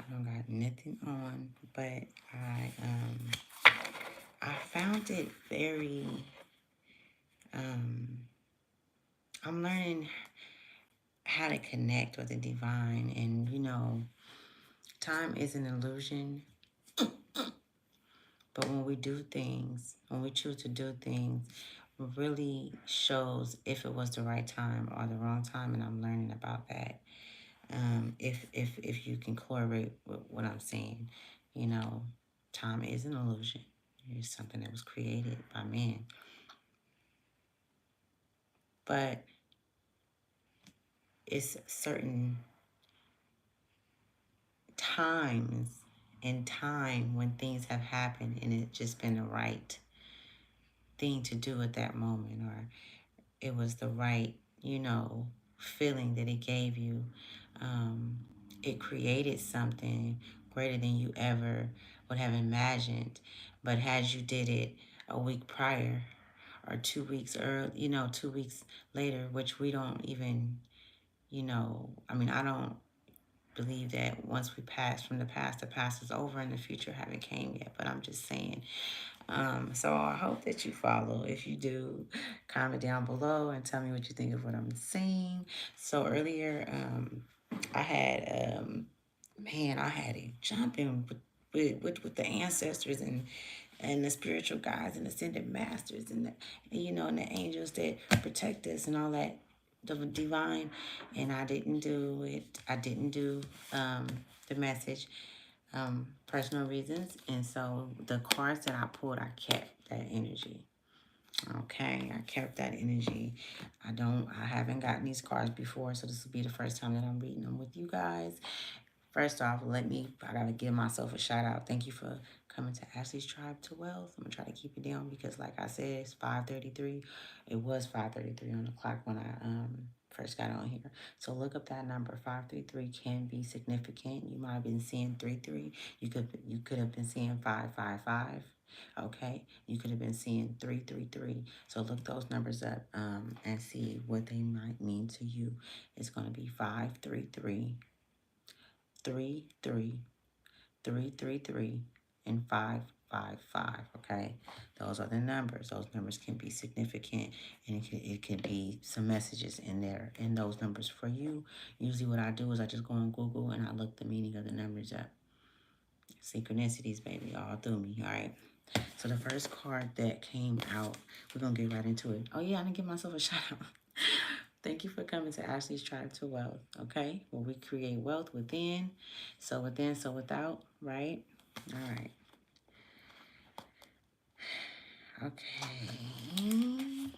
I don't got nothing on, but I found it very um I'm learning how to connect with the divine, and time is an illusion, but when we do things, when we choose to do things, really shows if it was the right time or the wrong time, and I'm learning about that. If you can correlate with what I'm saying, you know, time is an illusion. It's something that was created by man, but it's certain times in time when things have happened and it's just been the right thing to do at that moment, or it was the right, feeling that it gave you. Um, it created something greater than you ever would have imagined. But had you did it a week prior or 2 weeks early, 2 weeks later, which we don't even, I mean, I don't believe that once we pass from the past is over and the future haven't came yet. But I'm just saying, so I hope that you follow. If you do, comment down below and tell me what you think of what I'm saying. So earlier, I had, man, I had a jumping with the ancestors and the spiritual guides and ascended masters and the angels that protect us and all that, the divine. And I didn't do it. I didn't do the message, personal reasons. And so the cards that I pulled, I kept that energy. Okay, I kept that energy. I haven't gotten these cards before, so this will be the first time that I'm reading them with you guys. First off, I gotta give myself a shout out. Thank you for coming to Ashley's Tribe to Wealth. I'm gonna try to keep it down because, like I said, it's 5:33. It was 5:33 on the clock when I first got on here. So look up that number. 533 can be significant. You might have been seeing 33. You could have been seeing 555. Okay, you could have been seeing 333. So look those numbers up and see what they might mean to you. It's gonna be 533. 333 and 555. Okay, those are the numbers. Those numbers can be significant, and it can be some messages in there in those numbers for you. Usually what I do is I just go on Google and I look the meaning of the numbers up. Synchronicities, baby, all through me. All right, so the first card that came out, we're gonna get right into it. Oh yeah, I didn't give myself a shout out. Thank you for coming to Ashley's Tribe to Wealth, okay? Where we create wealth within, so without, right? All right. Okay.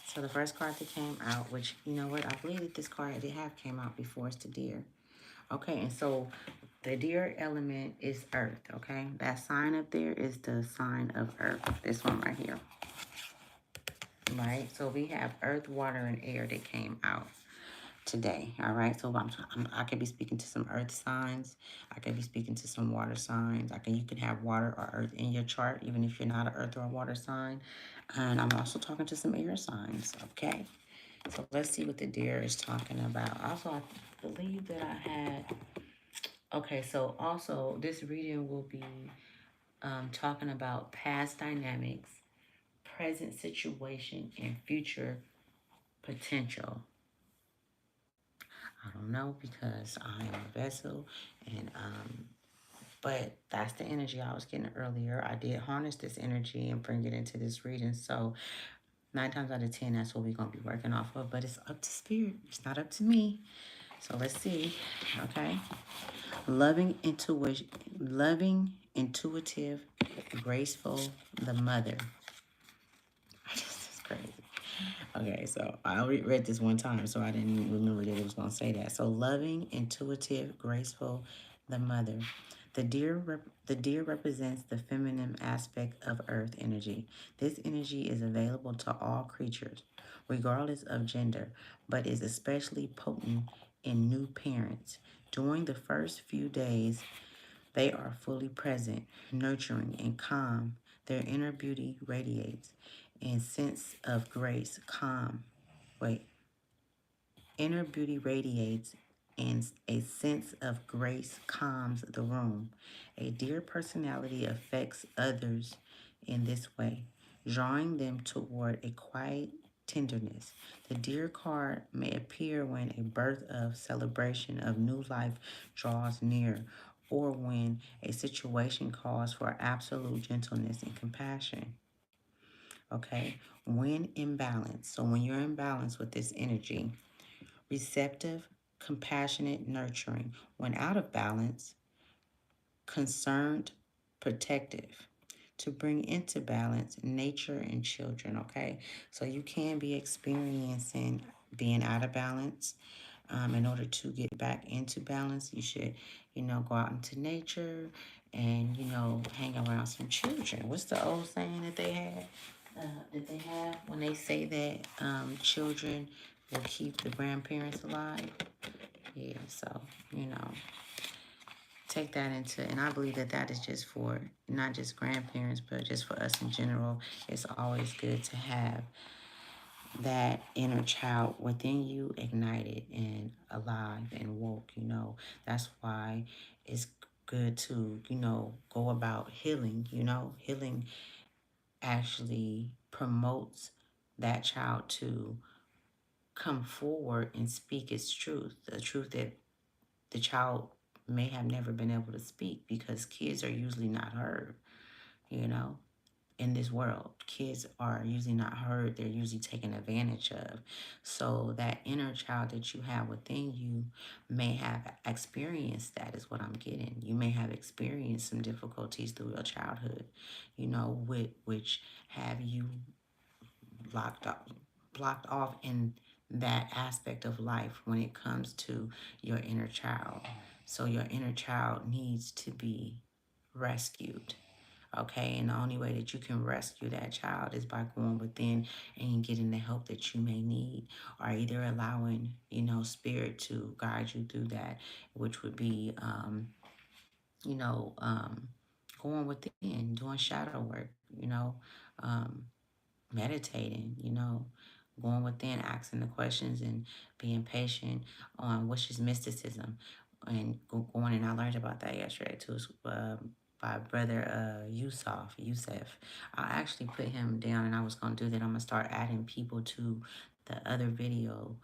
So the first card that came out, which, you know what, I believe that this card did have came out before, it's the deer. Okay, and so the deer element is earth, okay? That sign up there is the sign of earth, this one right here, right? So we have earth, water, and air that came out today. All right. So I could be speaking to some earth signs. I could be speaking to some water signs. You can have water or earth in your chart, even if you're not an earth or a water sign. And I'm also talking to some air signs. Okay. So let's see what the deer is talking about. Also, I believe that I had. Okay. So also, this reading will be talking about past dynamics, present situation, and future potential. I don't know because I am a vessel, and but that's the energy I was getting earlier. I did harness this energy and bring it into this reading. So 9 times out of 10, that's what we're gonna be working off of. But it's up to spirit. It's not up to me. So let's see. Okay. Loving intuition, loving, intuitive, graceful, the mother. This is crazy. Okay, so I read this one time, so I didn't even remember that it was going to say that. So loving, intuitive, graceful, the mother. The deer represents the feminine aspect of earth energy. This energy is available to all creatures, regardless of gender, but is especially potent in new parents. During the first few days, they are fully present, nurturing, and calm. Their inner beauty radiates and sense of grace, calm. Wait. Inner beauty radiates and a sense of grace calms the room. A deer personality affects others in this way, drawing them toward a quiet tenderness. The deer card may appear when a birth of celebration of new life draws near, or when a situation calls for absolute gentleness and compassion. Okay, when in balance. So when you're in balance with this energy, receptive, compassionate, nurturing. When out of balance, concerned, protective. To bring into balance nature and children, okay? So you can be experiencing being out of balance. In order to get back into balance, you should, go out into nature and, hang around some children. What's the old saying that they had? That they have when they say that children will keep the grandparents alive? Yeah, so, you know, take that into, and I believe that that is just for not just grandparents, but just for us in general. It's always good to have that inner child within you ignited and alive and woke. That's why it's good to, go about healing. Healing actually promotes that child to come forward and speak its truth, the truth that the child may have never been able to speak, because kids are usually not heard, you know, in this world. Kids are usually not heard, they're usually taken advantage of. So that inner child that you have within you may have experienced that, is what I'm getting. You may have experienced some difficulties through your childhood, which have you blocked off, blocked off in that aspect of life when it comes to your inner child. So your inner child needs to be rescued. Okay, and the only way that you can rescue that child is by going within and getting the help that you may need, or either allowing, spirit to guide you through that, which would be, you know, um, going within, doing shadow work, um, meditating, going within, asking the questions and being patient on which is mysticism. And going, and I learned about that yesterday too, by brother Yusuf. I actually put him down and I was going to do that. I'm going to start adding people to the other video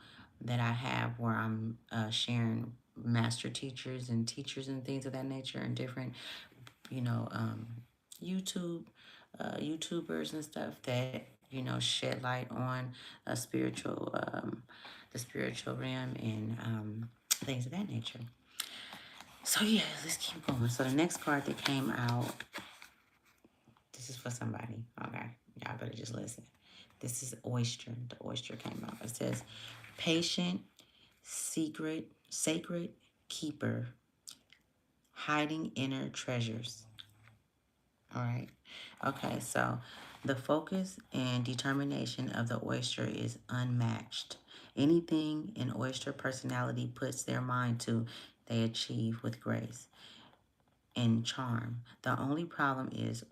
that I have where I'm sharing master teachers and teachers and things of that nature, and different, you know, um, YouTube YouTubers and stuff that shed light on a spiritual the spiritual realm and things of that nature. So yeah, let's keep going. So the next card that came out, this is for somebody. Okay, y'all better just listen. This is oyster. The oyster came out. It says, patient, secret, sacred keeper, hiding inner treasures. All right. Okay, so the focus and determination of the oyster is unmatched. Anything an oyster personality puts their mind to, they achieve with grace and charm. The only problem is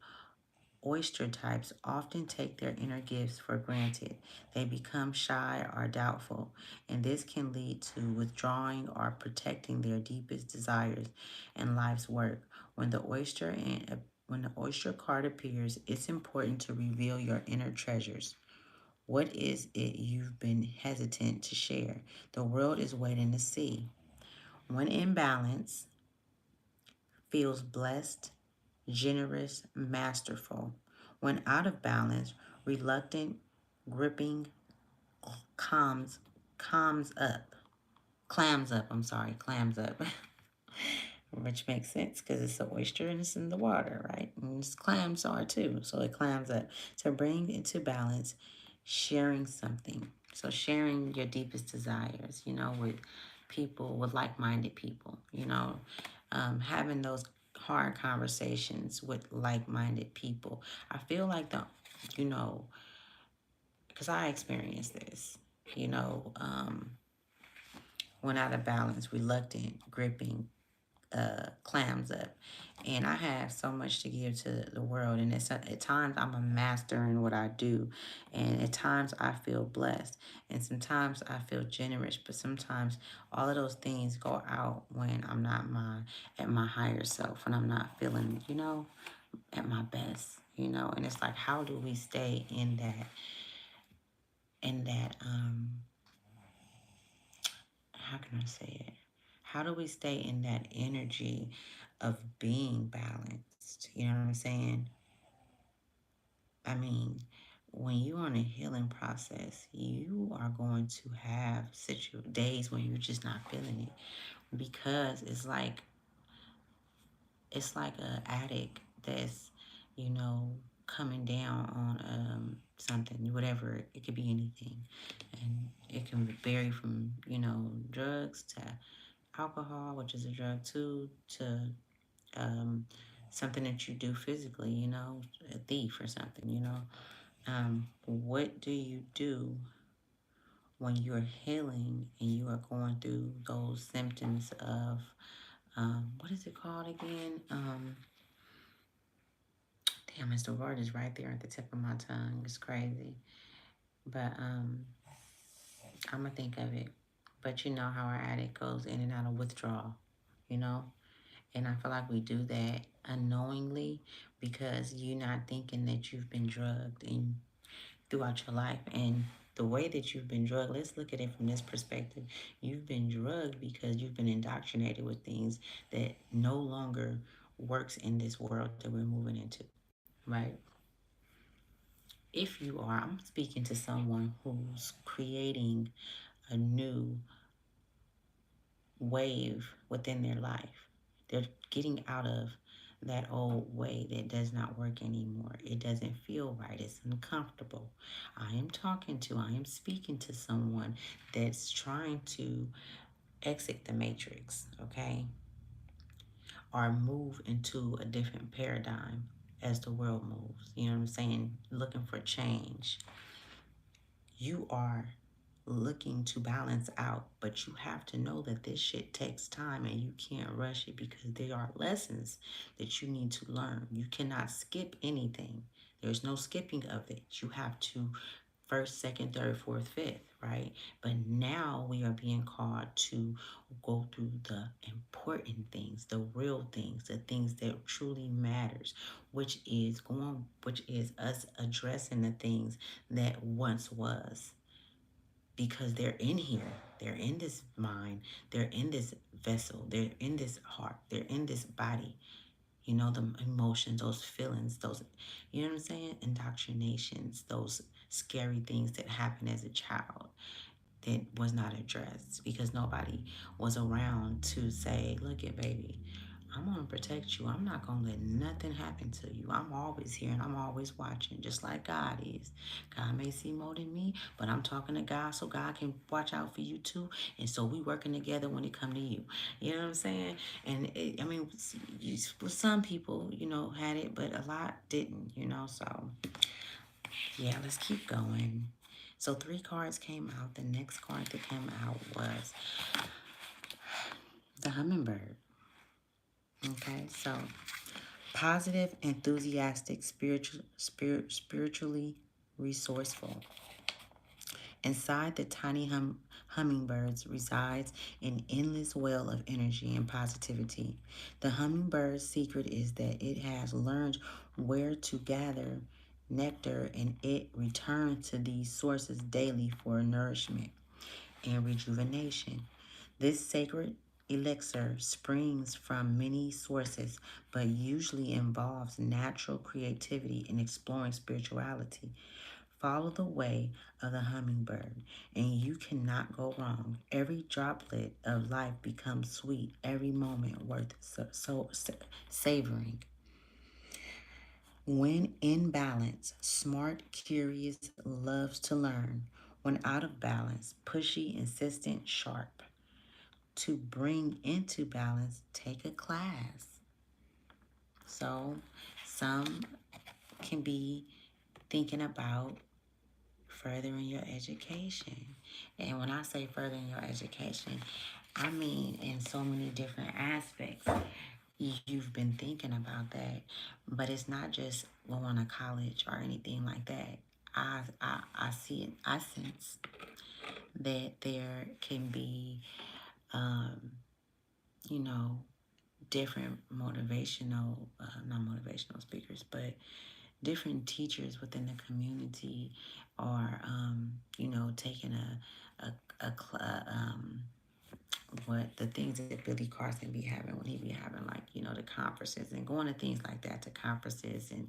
oyster types often take their inner gifts for granted. They become shy or doubtful, and this can lead to withdrawing or protecting their deepest desires in life's work. When the oyster card appears, it's important to reveal your inner treasures. What is it you've been hesitant to share? The world is waiting to see. When in balance, feels blessed, generous, masterful. When out of balance, reluctant, gripping, calms, calms up, clams up, I'm sorry, clams up. Which makes sense because it's an oyster and it's in the water, right? And clams are too, so it clams up. To bring into balance, sharing something. So sharing your deepest desires, with people, with like-minded people, having those hard conversations with like-minded people. I feel like because I experienced this, when out of balance, reluctant, gripping, clams up. And I have so much to give to the world. And at times I'm a master in what I do. And at times I feel blessed. And sometimes I feel generous. But sometimes all of those things go out when I'm not at my higher self. When I'm not feeling, at my best. And it's like, how do we stay in that, how can I say it? How do we stay in that energy of being balanced? You know what I'm saying? I mean, when you're on a healing process, you are going to have days when you're just not feeling it, because it's like a addict that's, you know, coming down on something, whatever. It could be anything, and it can vary from, drugs to alcohol, which is a drug too, to um, something that you do physically, a thief or something, what do you do when you're healing and you are going through those symptoms of, what is it called again? Damn, it's the word is right there at the tip of my tongue. It's crazy. But I'm going to think of it. But you know how our addict goes in and out of withdrawal, you know? And I feel like we do that unknowingly because you're not thinking that you've been drugged throughout your life. And the way that you've been drugged, let's look at it from this perspective. You've been drugged because you've been indoctrinated with things that no longer works in this world that we're moving into, right? If you are, I'm speaking to someone who's creating a new wave within their life. They're getting out of that old way that does not work anymore. It doesn't feel right. It's uncomfortable. I am speaking to someone that's trying to exit the matrix, okay? Or move into a different paradigm as the world moves. You know what I'm saying? Looking for change. You are looking to balance out, but you have to know that this shit takes time and you can't rush it because there are lessons that you need to learn. You cannot skip anything. There's no skipping of it. You have to first, second, third, fourth, fifth, right? But now we are being called to go through the important things, the real things, the things that truly matters, which is us addressing the things that once was, because they're in here. They're in this mind. They're in this vessel. They're in this heart. They're in this body. The emotions, those feelings, those, you know what I'm saying? Indoctrinations, those scary things that happened as a child that was not addressed because nobody was around to say, look at baby, I'm going to protect you. I'm not going to let nothing happen to you. I'm always here and I'm always watching, just like God is. God may see more than me, but I'm talking to God so God can watch out for you too. And so we working together when it come to you. You know what I'm saying? And some people, had it, but a lot didn't, So yeah, let's keep going. So 3 cards came out. The next card that came out was the hummingbird. Okay, so positive, enthusiastic, spiritually resourceful. Inside the tiny hummingbirds resides an endless well of energy and positivity. The hummingbird's secret is that it has learned where to gather nectar, and it returns to these sources daily for nourishment and rejuvenation. This sacred elixir springs from many sources, but usually involves natural creativity and exploring spirituality. Follow the way of the hummingbird, and you cannot go wrong. Every droplet of life becomes sweet, every moment worth savoring. When in balance, smart, curious, loves to learn. When out of balance, pushy, insistent, sharp. To bring into balance, take a class. So, some can be thinking about furthering your education. And when I say furthering your education, I mean, in so many different aspects, you've been thinking about that. But it's not just going to college or anything like that. I see it, I sense that there can be, um, you know, different motivational, not motivational speakers, but different teachers within the community are, taking what the things that Billy Carson be having when he be having, like, the conferences and going to things like that, to conferences, and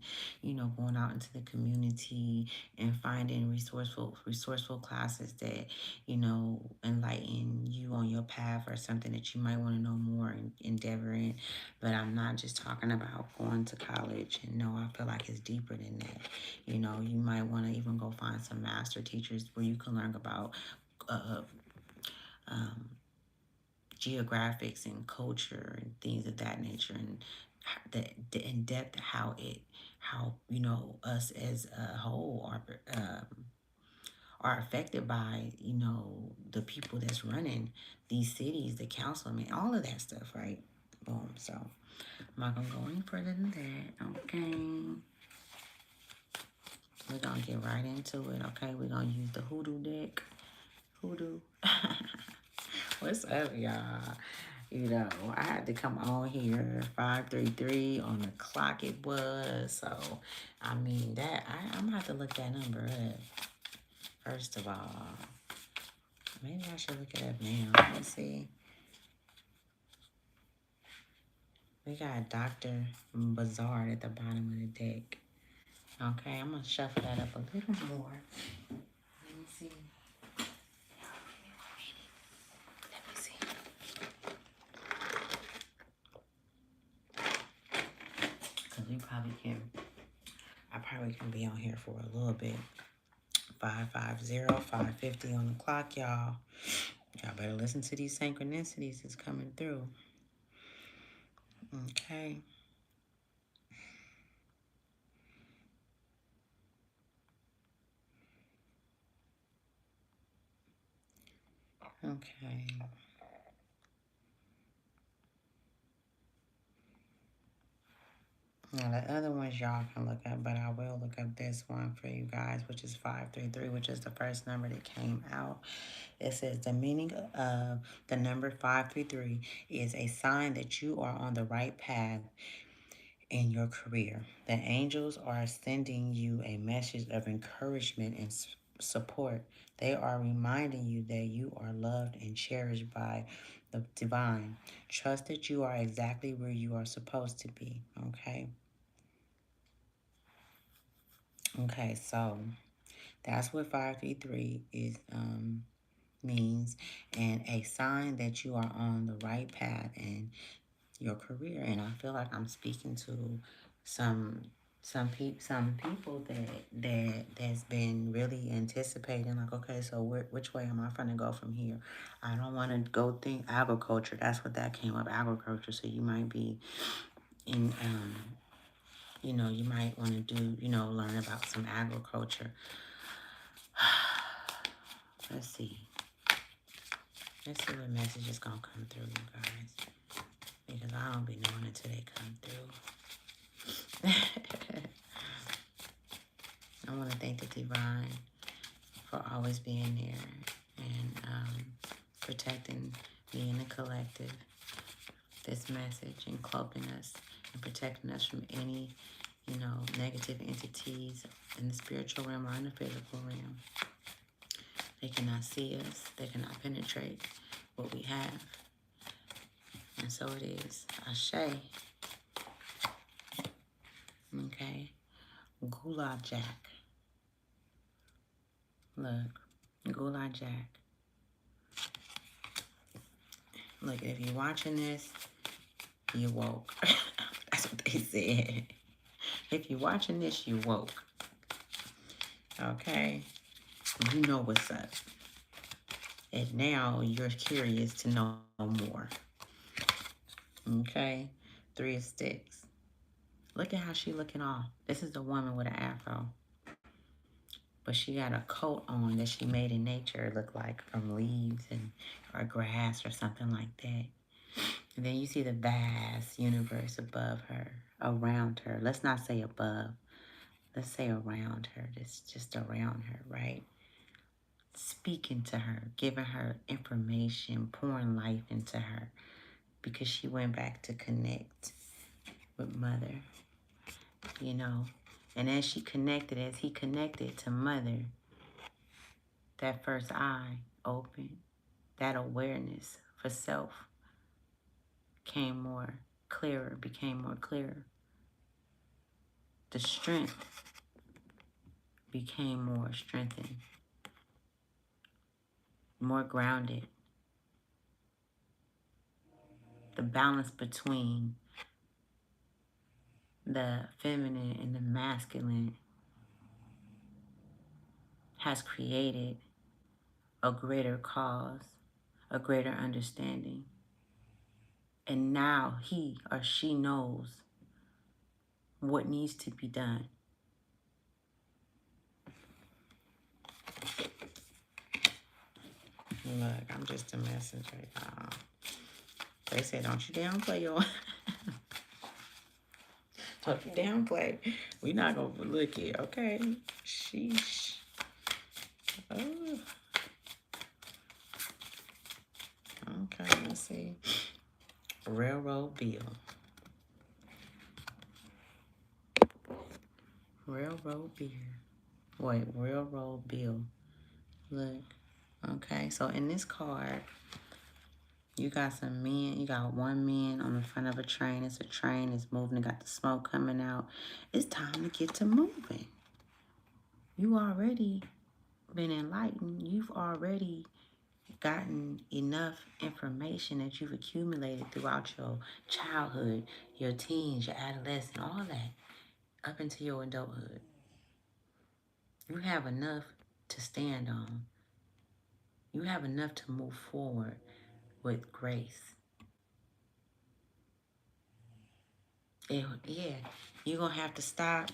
going out into the community and finding resourceful classes that enlighten you on your path, or something that you might want to know more and endeavor in. But I'm not just talking about going to college, and no, I feel like it's deeper than that. You might want to even go find some master teachers where you can learn about uh, um, geographics and culture and things of that nature, and the in depth how us as a whole are affected by the people that's running these cities, the councilmen, all of that stuff, right? Boom. So I'm not gonna go any further than that. Okay, we're gonna get right into it. Okay, we're gonna use the hoodoo deck. Hoodoo. What's up, y'all? I had to come on here 5:33 on the clock. It was, so I mean I'm gonna have to look that number up. First of all, maybe I should look it up now. Let me see. We got Dr. Bazaar at the bottom of the deck. Okay, I'm gonna shuffle that up a little more. Let me see. Let me see. Cause I probably can be on here for a little bit. 550, 550 on the clock, y'all. Y'all better listen to these synchronicities that's coming through. Okay. Okay. Now the other ones y'all can look up, but I will look up this one for you guys, which is 533, which is the first number that came out. It says the meaning of the number 533 is a sign that you are on the right path in your career. The angels are sending you a message of encouragement and support. They are reminding you that you are loved and cherished by the divine. Trust that you are exactly where you are supposed to be. Okay. Okay, so that's what 533 is means, and a sign that you are on the right path in your career. And I feel like I'm speaking to some some people that's been really anticipating, like, okay, so which way am I going to go from here? I don't want to go think agriculture. That's what that came up, agriculture. So you might be in you might want to do learn about some agriculture. Let's see what message is gonna come through, you guys, because I don't be knowing until they come through. I want to thank the divine for always being there and protecting me and the collective, this message, and cloaking us and protecting us from any, negative entities in the spiritual realm or in the physical realm. They cannot see us. They cannot penetrate what we have. And so it is. Ashe. Okay. Gula Jack. Look. Gula Jack. Look, if you're watching this, you woke. That's what they said. If you're watching this, you woke. Okay? You know what's up. And now you're curious to know more. Okay? 3 of Sticks. Look at how she looking off. This is the woman with an afro. but she got a coat on that she made in nature. It looked like from leaves and or grass or something like that. And then you see the vast universe above her, around her. Let's not say above. Let's say around her. It's just around her, right? Speaking to her, giving her information, pouring life into her because she went back to connect with Mother, you know. And as he connected to Mother, that first eye opened, that awareness for self became more clearer. The strength became more strengthened, more grounded. The balance between the feminine and the masculine has created a greater cause, a greater understanding. And now he or she knows what needs to be done. Look, I'm just a messenger, y'all. They say, don't you downplay your... Don't you downplay. We not going to look it, okay? Sheesh. Oh. Okay, let's see. Railroad Bill. Railroad Bill. Wait, Railroad Bill. Look. Okay, so in this card, you got some men. You got one man on the front of a train. It's a train. It's moving. It got the smoke coming out. It's time to get to moving. You already been enlightened. You've already gotten enough information that you've accumulated throughout your childhood, your teens, your adolescence, all that, up into your adulthood. You have enough to stand on. You have enough to move forward with grace. Yeah, you're going to have to stop.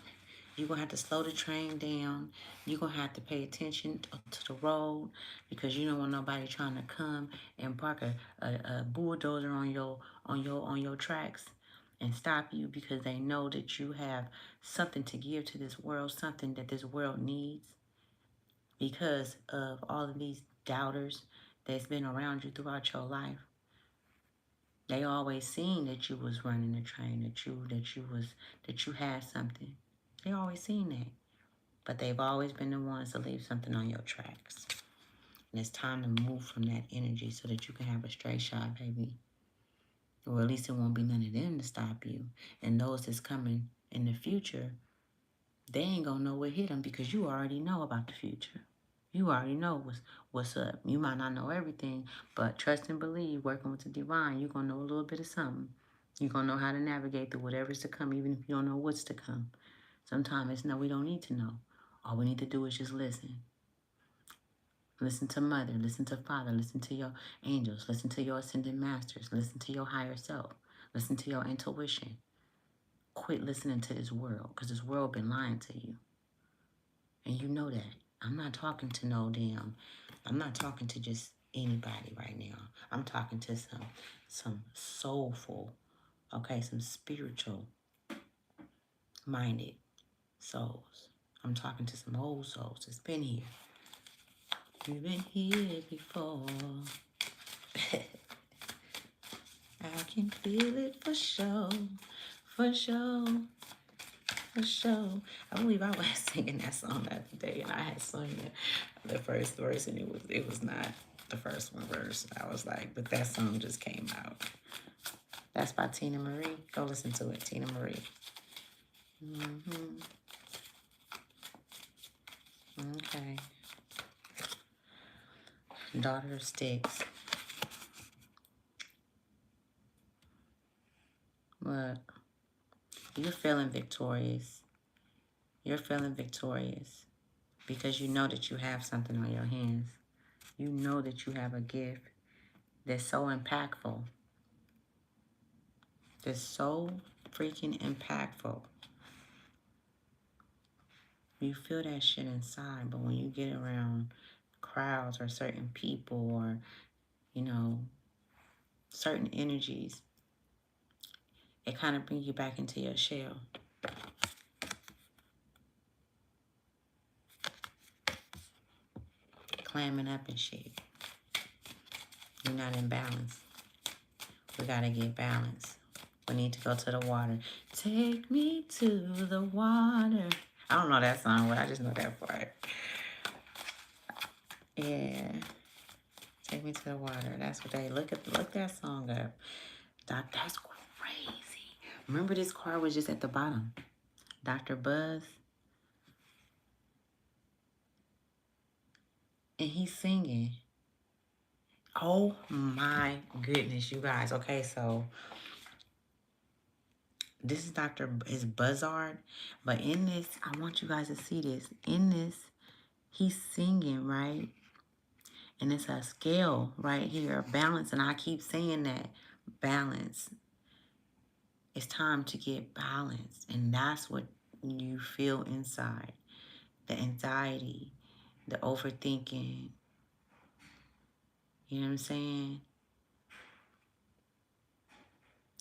You're going to have to slow the train down. You're going to have to pay attention to the road because you don't want nobody trying to come and park a bulldozer on your tracks and stop you because they know that you have something to give to this world, something that this world needs because of all of these doubters that's been around you throughout your life. They always seen that you was running the train, that you had something. They always seen that. But they've always been the ones to leave something on your tracks. And it's time to move from that energy so that you can have a straight shot, baby. Or at least it won't be none of them to stop you. And those that's coming in the future, they ain't gonna know what hit them because you already know about the future. You already know what's up. You might not know everything, but trust and believe, working with the divine, you're going to know a little bit of something. You're going to know how to navigate through whatever's to come, even if you don't know what's to come. Sometimes it's no, we don't need to know. All we need to do is just listen. Listen to Mother, listen to Father, listen to your angels, listen to your ascended masters, listen to your higher self, listen to your intuition. Quit listening to this world because this world been lying to you. And you know that. I'm not talking to I'm not talking to just anybody right now. I'm talking to some soulful, okay, some spiritual minded souls. I'm talking to some old souls that's been here. You've been here before. I can feel it for sure, for sure. For sure. I believe I was singing that song the other day, and I had sung the first verse, and it was not the first one verse. I was like, but that song just came out. That's by Tina Marie. Go listen to it, Tina Marie. Okay. Daughter of Sticks. Look, you're feeling victorious. You're feeling victorious because you know that you have something on your hands. You know that you have a gift that's so impactful. That's so freaking impactful. You feel that shit inside, but when you get around crowds or certain people or, you know, certain energies, it kind of brings you back into your shell. Clamming up and shit. You're not in balance. We gotta get balance. We need to go to the water. Take me to the water. I don't know that song, but I just know that part. Yeah. Take me to the water. That's what they look that song up. That's crazy. Remember this car was just at the bottom. Dr. Buzz. And he's singing. Oh my goodness, you guys. Okay, so this is his Buzzard. But in this, I want you guys to see this. In this, he's singing, right? And it's a scale right here, balance. And I keep saying that, balance. It's time to get balanced. And that's what you feel inside. The anxiety, the overthinking. You know what I'm saying?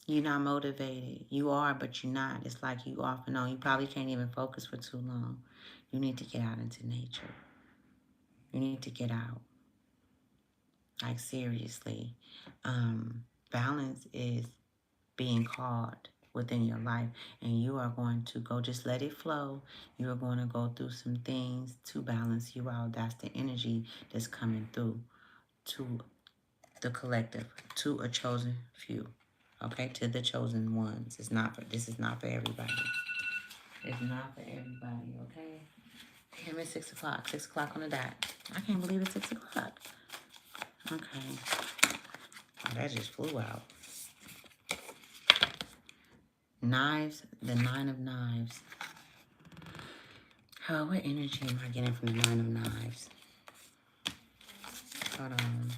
You're not motivated. You are, but you're not. It's like you off and on. You probably can't even focus for too long. You need to get out into nature. You need to get out. Like, seriously. Balance is being called within your life. And you are going to go, just let it flow. You are going to go through some things to balance you out. That's the energy that's coming through to the collective, to a chosen few. Okay, to the chosen ones. This is not for everybody. It's not for everybody, okay? Damn, it's 6 o'clock. 6 o'clock on the dot. I can't believe it's 6 o'clock. Okay. Oh, that just flew out. Knives, the 9 of Knives. Oh, what energy am I getting from the 9 of Knives? Hold on.